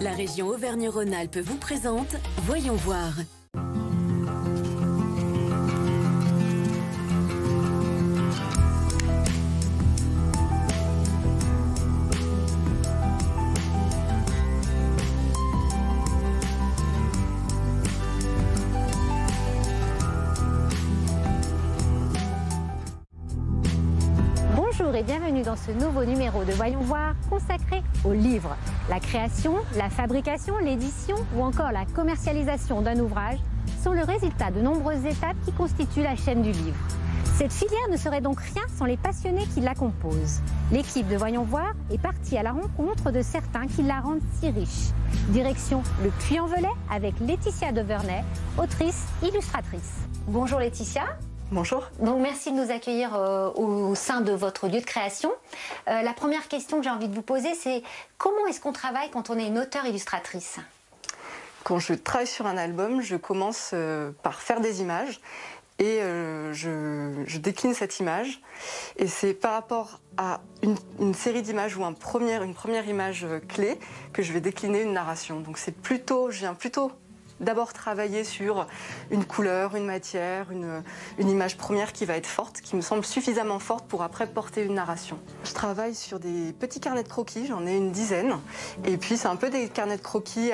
La région Auvergne-Rhône-Alpes vous présente Voyons voir. Bonjour et bienvenue dans ce nouveau numéro de Voyons voir consacré aux livres. La création, la fabrication, l'édition ou encore la commercialisation d'un ouvrage sont le résultat de nombreuses étapes qui constituent la chaîne du livre. Cette filière ne serait donc rien sans les passionnés qui la composent. L'équipe de Voyons voir est partie à la rencontre de certains qui la rendent si riche. Direction le Puy-en-Velay avec Laetitia Devernay, autrice, illustratrice. Bonjour Laetitia. Bonjour. Donc merci de nous accueillir au sein de votre lieu de création. La première question que j'ai envie de vous poser, c'est comment est-ce qu'on travaille quand on est une auteure-illustratrice? Quand je travaille sur un album, je commence par faire des images et je décline cette image. Et c'est par rapport à une série d'images ou une première image clé que je vais décliner une narration. Donc c'est plutôt, je viens plutôt d'abord travailler sur une couleur, une matière, une image première qui va être forte, qui me semble suffisamment forte pour après porter une narration. Je travaille sur des petits carnets de croquis, j'en ai une dizaine. Et puis c'est un peu des carnets de croquis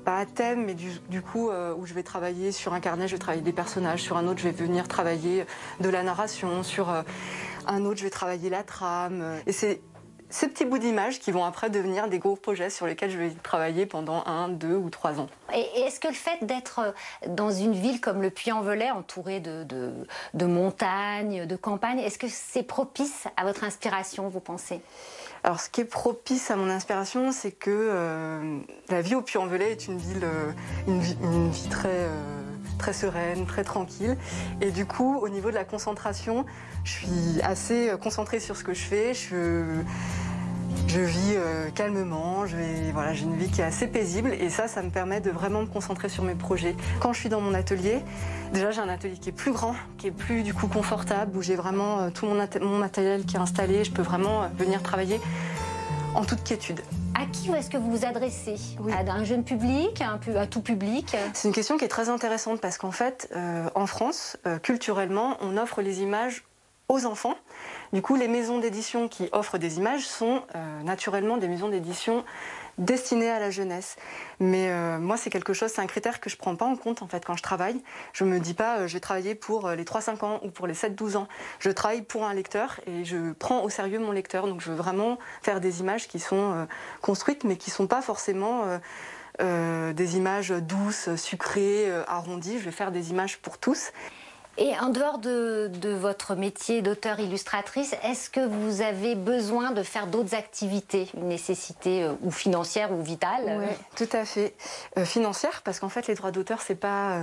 pas à thème, mais du coup où je vais travailler sur un carnet, je vais travailler des personnages, sur un autre je vais venir travailler de la narration, sur un autre je vais travailler la trame. Et c'est ces petits bouts d'images qui vont après devenir des gros projets sur lesquels je vais travailler pendant 1, 2 ou 3 ans. Et est-ce que le fait d'être dans une ville comme le Puy-en-Velay, entourée de montagnes, de campagnes, est-ce que c'est propice à votre inspiration, vous pensez? Alors ce qui est propice à mon inspiration, c'est que la vie au Puy-en-Velay est une vie très sereine, très tranquille. Et du coup, au niveau de la concentration, je suis assez concentrée sur ce que je fais. Je vis calmement, j'ai une vie qui est assez paisible et ça me permet de vraiment me concentrer sur mes projets. Quand je suis dans mon atelier, déjà j'ai un atelier qui est plus grand, qui est plus du coup confortable, où j'ai vraiment tout mon matériel qui est installé, je peux vraiment venir travailler en toute quiétude. À qui est-ce que vous vous adressez? Oui. À un jeune public, à tout public? C'est une question qui est très intéressante parce qu'en fait, en France, culturellement, on offre les images aux enfants. Du coup, les maisons d'édition qui offrent des images sont naturellement des maisons d'édition destinées à la jeunesse. Mais moi, c'est un critère que je ne prends pas en compte en fait quand je travaille. Je ne me dis pas je vais travailler pour les 3-5 ans ou pour les 7-12 ans. Je travaille pour un lecteur et je prends au sérieux mon lecteur. Donc je veux vraiment faire des images qui sont construites mais qui ne sont pas forcément des images douces, sucrées, arrondies. Je vais faire des images pour tous. Et en dehors de votre métier d'auteur-illustratrice, est-ce que vous avez besoin de faire d'autres activités, une nécessité ou financière ou vitale? Oui, tout à fait. Financière, parce qu'en fait, les droits d'auteur, c'est pas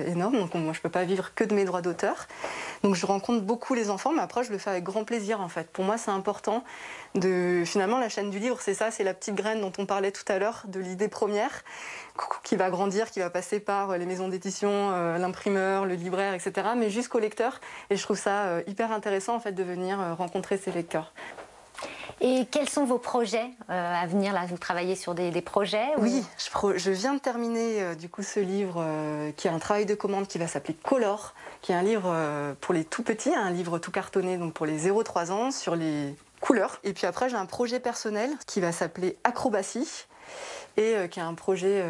énorme. Donc moi, je peux pas vivre que de mes droits d'auteur. Donc je rencontre beaucoup les enfants, mais après, je le fais avec grand plaisir, en fait. Pour moi, c'est important finalement, la chaîne du livre, c'est ça, c'est la petite graine dont on parlait tout à l'heure, de l'idée première, qui va grandir, qui va passer par les maisons d'édition, l'imprimeur, le libraire, etc., mais jusqu'au lecteur. Et je trouve ça hyper intéressant en fait de venir rencontrer ces lecteurs. Et quels sont vos projets à venir? Là, vous travaillez sur des projets ou... Oui, je viens de terminer du coup ce livre qui est un travail de commande qui va s'appeler Color, qui est un livre pour les tout petits, un livre tout cartonné donc pour les 0-3 ans sur les couleurs. Et puis après, j'ai un projet personnel qui va s'appeler Acrobatie. Et qui est un projet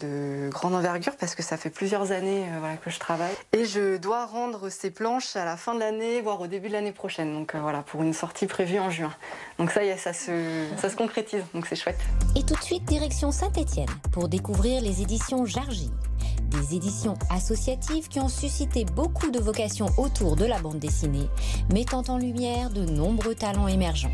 de grande envergure parce que ça fait plusieurs années que je travaille. Et je dois rendre ces planches à la fin de l'année, voire au début de l'année prochaine. Donc voilà, pour une sortie prévue en juin. Donc ça y est, ça se concrétise, donc c'est chouette. Et tout de suite, direction Saint-Étienne pour découvrir les éditions Jargy. Des éditions associatives qui ont suscité beaucoup de vocations autour de la bande dessinée, mettant en lumière de nombreux talents émergents.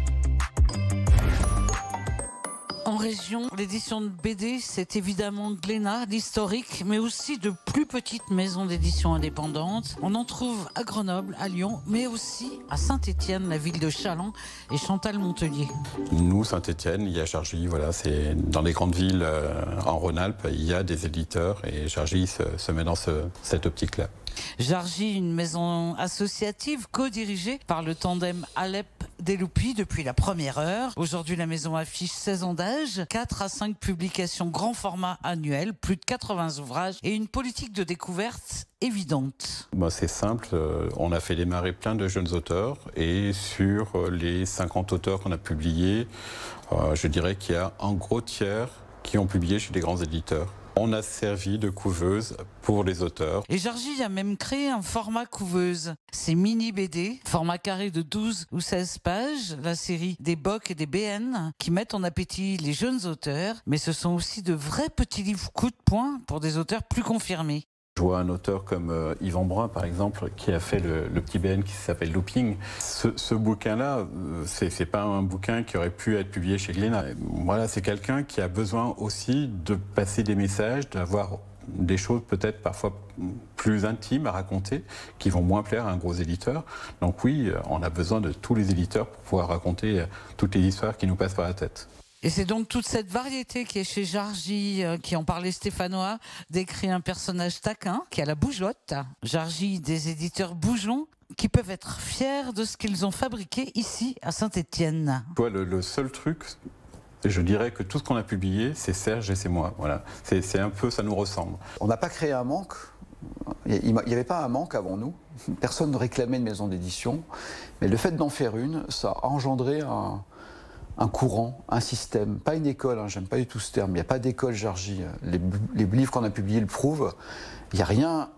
En région, l'édition de BD, c'est évidemment Glénat, l'historique, mais aussi de plus petites maisons d'édition indépendantes. On en trouve à Grenoble, à Lyon, mais aussi à Saint-Étienne, la ville de Challans, et Chantal Montelier. Nous, Saint-Étienne, il y a Jargy, voilà, c'est dans les grandes villes en Rhône-Alpes, il y a des éditeurs et Jargy se met dans cette optique-là. Jargy, une maison associative co-dirigée par le tandem Alep des Loupis depuis la première heure. Aujourd'hui, la maison affiche 16 ans d'âge, 4 à 5 publications grand format annuelles, plus de 80 ouvrages et une politique de découverte évidente. C'est simple, on a fait démarrer plein de jeunes auteurs et sur les 50 auteurs qu'on a publiés, je dirais qu'il y a un gros tiers qui ont publié chez des grands éditeurs. On a servi de couveuse pour les auteurs. Et Georgie a même créé un format couveuse. C'est mini BD, format carré de 12 ou 16 pages, la série des BOC et des BN qui mettent en appétit les jeunes auteurs, mais ce sont aussi de vrais petits livres coup de poing pour des auteurs plus confirmés. Je vois un auteur comme Yvan Brun, par exemple, qui a fait le petit BN qui s'appelle Looping. Ce bouquin-là, c'est pas un bouquin qui aurait pu être publié chez Glénat. Voilà, c'est quelqu'un qui a besoin aussi de passer des messages, d'avoir des choses peut-être parfois plus intimes à raconter, qui vont moins plaire à un gros éditeur. Donc oui, on a besoin de tous les éditeurs pour pouvoir raconter toutes les histoires qui nous passent par la tête. Et c'est donc toute cette variété qui est chez Georgie, qui en parlait Stéphanois, décrit un personnage taquin qui a la bougeotte. Georgie, des éditeurs Bougeons, qui peuvent être fiers de ce qu'ils ont fabriqué ici à Saint-Étienne. Le seul truc, je dirais que tout ce qu'on a publié, c'est Serge et c'est moi. Voilà. C'est un peu, ça nous ressemble. On n'a pas créé un manque. Il n'y avait pas un manque avant nous. Personne ne réclamait une maison d'édition. Mais le fait d'en faire une, ça a engendré un courant, un système, pas une école, j'aime pas du tout ce terme, il n'y a pas d'école Georgie. Les livres qu'on a publiés le prouvent. Il n'y a rien,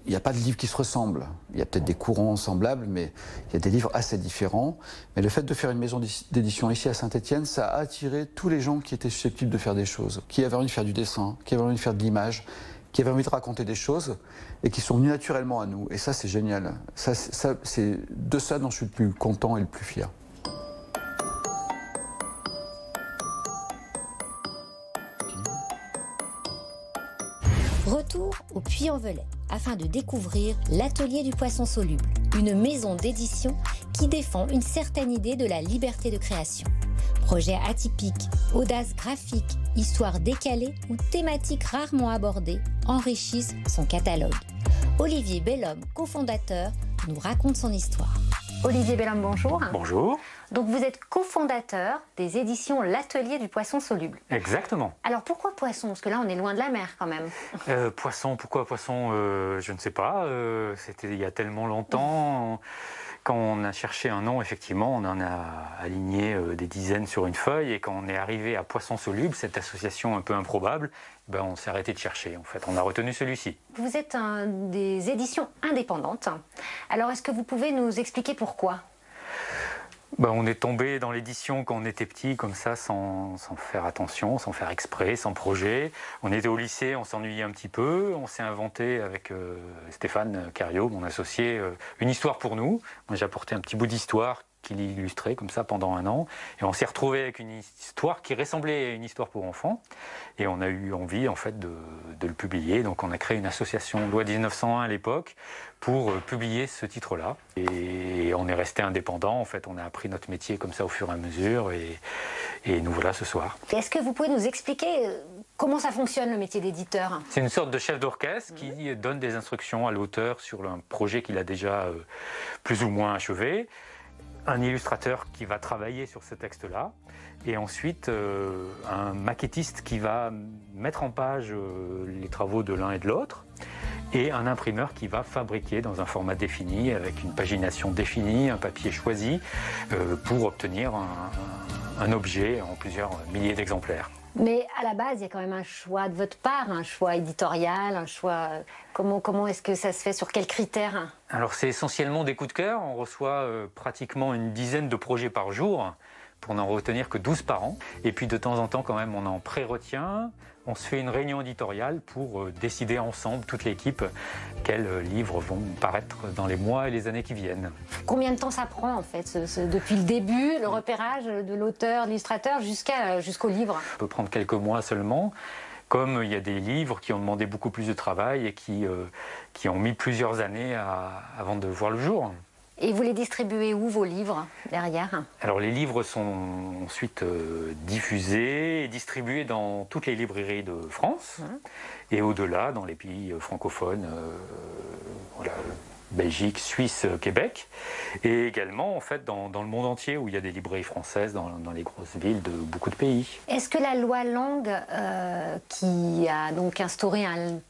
il n'y a pas de livres qui se ressemblent. Il y a peut-être des courants semblables, mais il y a des livres assez différents. Mais le fait de faire une maison d'édition ici à Saint-Étienne, ça a attiré tous les gens qui étaient susceptibles de faire des choses, qui avaient envie de faire du dessin, qui avaient envie de faire de l'image, qui avaient envie de raconter des choses et qui sont venus naturellement à nous. Et ça, c'est génial. C'est de ça dont je suis le plus content et le plus fier. Retour au Puy-en-Velay afin de découvrir l'Atelier du Poisson Soluble, une maison d'édition qui défend une certaine idée de la liberté de création. Projets atypiques, audace graphique, histoires décalées ou thématiques rarement abordées enrichissent son catalogue. Olivier Bellhomme, cofondateur, nous raconte son histoire. Olivier Bellhomme, bonjour. Bonjour. Donc vous êtes cofondateur des éditions L'Atelier du Poisson Soluble. Exactement. Alors pourquoi poisson? Parce que là on est loin de la mer quand même. Poisson, pourquoi poisson? Je ne sais pas. C'était il y a tellement longtemps. Quand on a cherché un nom, effectivement, on en a aligné des dizaines sur une feuille. Et quand on est arrivé à Poisson Soluble, cette association un peu improbable, on s'est arrêté de chercher. En fait, on a retenu celui-ci. Vous êtes des éditions indépendantes. Alors est-ce que vous pouvez nous expliquer pourquoi? On est tombé dans l'édition quand on était petit, comme ça, sans faire attention, sans faire exprès, sans projet. On était au lycée, on s'ennuyait un petit peu. On s'est inventé avec Stéphane Cario, mon associé, une histoire pour nous. Moi, j'ai apporté un petit bout d'histoire qu'il illustrait comme ça pendant un an. Et on s'est retrouvé avec une histoire qui ressemblait à une histoire pour enfants. Et on a eu envie, en fait, de le publier. Donc on a créé une association Loi 1901 à l'époque pour publier ce titre-là. Et on est resté indépendant. En fait, on a appris notre métier comme ça au fur et à mesure. Et nous voilà ce soir. Est-ce que vous pouvez nous expliquer comment ça fonctionne le métier d'éditeur? C'est une sorte de chef d'orchestre qui donne des instructions à l'auteur sur un projet qu'il a déjà plus ou moins achevé. Un illustrateur qui va travailler sur ce texte-là, et ensuite un maquettiste qui va mettre en page les travaux de l'un et de l'autre, et un imprimeur qui va fabriquer dans un format défini, avec une pagination définie, un papier choisi, pour obtenir un objet en plusieurs milliers d'exemplaires. Mais à la base, il y a quand même un choix de votre part, un choix éditorial, un choix... Comment est-ce que ça se fait? Sur quels critères? Alors c'est essentiellement des coups de cœur. On reçoit pratiquement une dizaine de projets par jour pour n'en retenir que 12 par an. Et puis de temps en temps, quand même, on en pré-retient. On se fait une réunion éditoriale pour décider ensemble, toute l'équipe, quels livres vont paraître dans les mois et les années qui viennent. Combien de temps ça prend, en fait, depuis le début, le repérage de l'auteur, de l'illustrateur, jusqu'au livre? Ça peut prendre quelques mois seulement. Comme il y a des livres qui ont demandé beaucoup plus de travail et qui ont mis plusieurs années avant de voir le jour. Et vous les distribuez où, vos livres, derrière? Alors les livres sont ensuite diffusés et distribués dans toutes les librairies de France et au-delà, dans les pays francophones, voilà, Belgique, Suisse, Québec, et également en fait dans le monde entier où il y a des librairies françaises dans les grosses villes de beaucoup de pays. Est-ce que la loi Langue, qui a donc instauré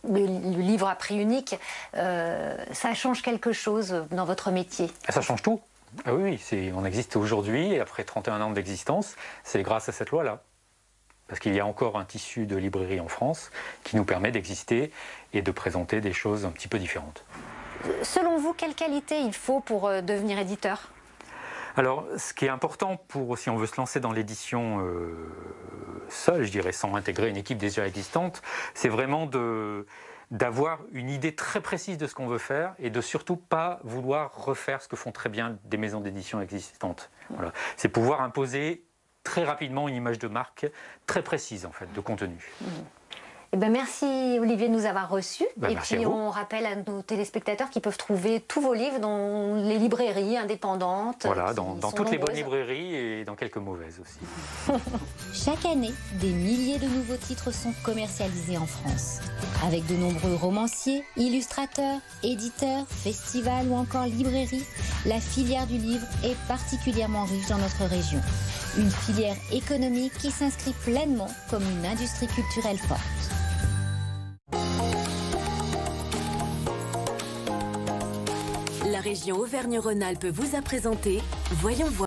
le livre à prix unique, ça change quelque chose dans votre métier? Ça change tout. Ah oui, on existe aujourd'hui, et après 31 ans d'existence, c'est grâce à cette loi-là. Parce qu'il y a encore un tissu de librairie en France qui nous permet d'exister et de présenter des choses un petit peu différentes. Selon vous, quelle qualité il faut pour devenir éditeur? Alors, ce qui est important si on veut se lancer dans l'édition seul, je dirais, sans intégrer une équipe déjà existante, c'est vraiment d'avoir une idée très précise de ce qu'on veut faire et de surtout pas vouloir refaire ce que font très bien des maisons d'édition existantes. Voilà. C'est pouvoir imposer très rapidement une image de marque très précise en fait, de contenu. Eh ben merci Olivier de nous avoir reçus. Et puis on rappelle à nos téléspectateurs qu'ils peuvent trouver tous vos livres dans les librairies indépendantes. Voilà, dans toutes les bonnes librairies et dans quelques mauvaises aussi. Chaque année, des milliers de nouveaux titres sont commercialisés en France. Avec de nombreux romanciers, illustrateurs, éditeurs, festivals ou encore librairies, la filière du livre est particulièrement riche dans notre région. Une filière économique qui s'inscrit pleinement comme une industrie culturelle forte. La région Auvergne-Rhône-Alpes vous a présenté Voyons voir.